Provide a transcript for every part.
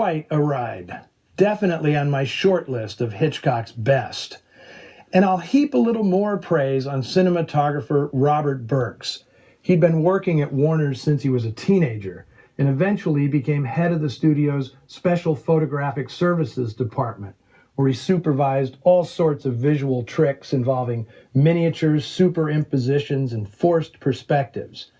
quite a ride. Definitely on my short list of Hitchcock's best. And I'll heap a little more praise on cinematographer Robert Burks. He'd been working at Warner's since he was a teenager, and eventually became head of the studio's Special Photographic Services department, where he supervised all sorts of visual tricks involving miniatures, superimpositions, and forced perspectives.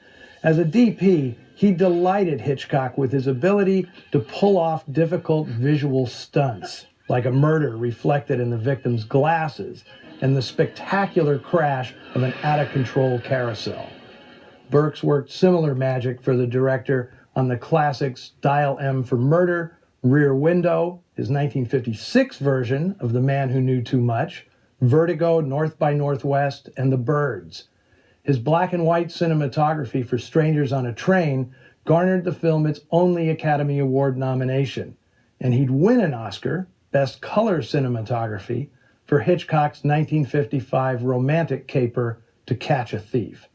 As a DP, he delighted Hitchcock with his ability to pull off difficult visual stunts, like a murder reflected in the victim's glasses and the spectacular crash of an out-of-control carousel. Burks worked similar magic for the director on the classics Dial M for Murder, Rear Window, his 1956 version of The Man Who Knew Too Much, Vertigo, North by Northwest, and The Birds. His black and white cinematography for Strangers on a Train garnered the film its only Academy Award nomination, and he'd win an Oscar, Best Color Cinematography, for Hitchcock's 1955 romantic caper To Catch a Thief.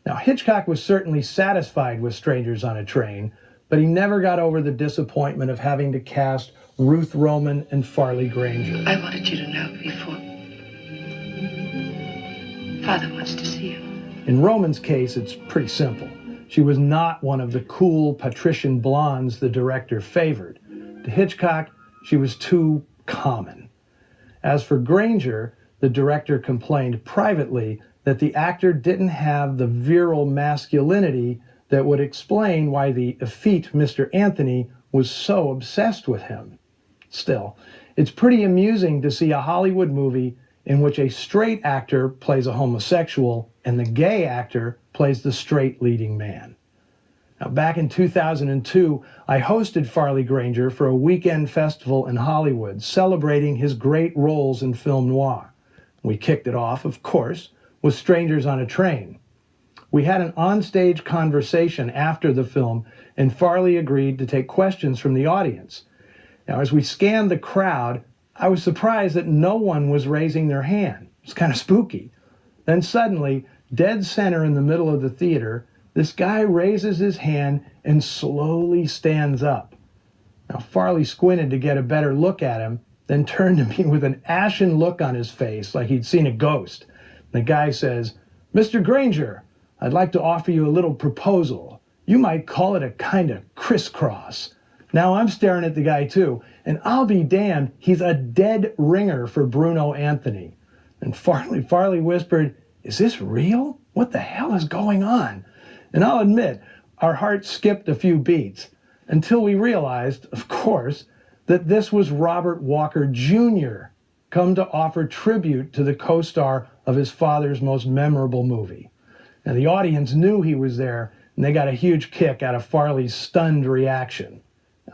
Now, Hitchcock was certainly satisfied with Strangers on a Train, but he never got over the disappointment of having to cast Ruth Roman and Farley Granger. I wanted you to know before. Father wants to see you. In Roman's case, it's pretty simple. She was not one of the cool patrician blondes the director favored. To Hitchcock, she was too common. As for Granger, the director complained privately that the actor didn't have the virile masculinity that would explain why the effete Mr. Anthony was so obsessed with him. Still, it's pretty amusing to see a Hollywood movie in which a straight actor plays a homosexual and the gay actor plays the straight leading man. Now, back in 2002, I hosted Farley Granger for a weekend festival in Hollywood, celebrating his great roles in film noir. We kicked it off, of course, with Strangers on a Train. We had an onstage conversation after the film, and Farley agreed to take questions from the audience. Now, as we scanned the crowd, I was surprised that no one was raising their hand. It's kind of spooky. Then suddenly, dead center in the middle of the theater, this guy raises his hand and slowly stands up. Now, Farley squinted to get a better look at him, then turned to me with an ashen look on his face, like he'd seen a ghost. The guy says, "Mr. Granger, I'd like to offer you a little proposal. You might call it a kind of crisscross." Now I'm staring at the guy too, and I'll be damned, he's a dead ringer for Bruno Anthony. And Farley whispered, "Is this real? What the hell is going on?" And I'll admit, our hearts skipped a few beats until we realized, of course, that this was Robert Walker Jr., come to offer tribute to the co-star of his father's most memorable movie. Now, the audience knew he was there, and they got a huge kick out of Farley's stunned reaction.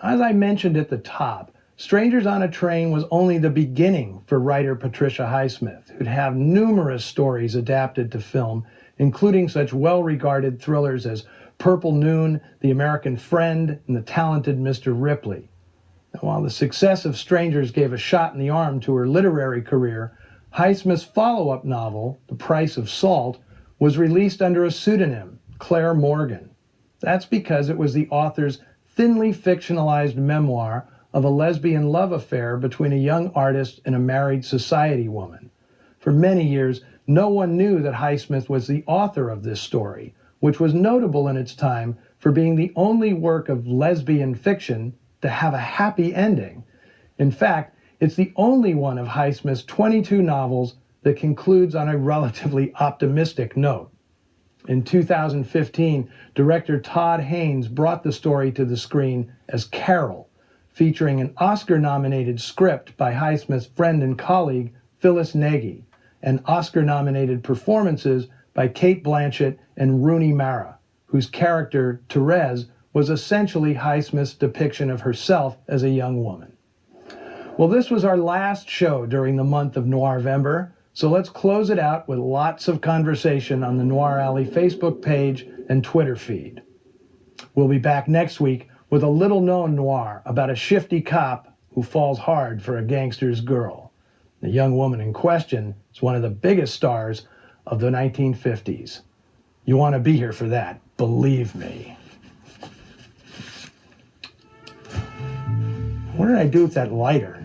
As I mentioned at the top, Strangers on a Train was only the beginning for writer Patricia Highsmith, who'd have numerous stories adapted to film, including such well-regarded thrillers as Purple Noon, The American Friend, and The Talented Mr. Ripley. Now, while the success of Strangers gave a shot in the arm to her literary career, Highsmith's follow-up novel, The Price of Salt, was released under a pseudonym, Claire Morgan. That's because it was the author's thinly fictionalized memoir of a lesbian love affair between a young artist and a married society woman. For many years, no one knew that Highsmith was the author of this story, which was notable in its time for being the only work of lesbian fiction to have a happy ending. In fact, it's the only one of Highsmith's 22 novels that concludes on a relatively optimistic note. In 2015, director Todd Haynes brought the story to the screen as Carol, featuring an Oscar-nominated script by Highsmith's friend and colleague Phyllis Nagy, and Oscar-nominated performances by Cate Blanchett and Rooney Mara, whose character, Therese, was essentially Highsmith's depiction of herself as a young woman. Well, this was our last show during the month of Noirvember, so let's close it out with lots of conversation on the Noir Alley Facebook page and Twitter feed. We'll be back next week with a little-known noir about a shifty cop who falls hard for a gangster's girl. The young woman in question is one of the biggest stars of the 1950s. You want to be here for that, believe me. What did I do with that lighter?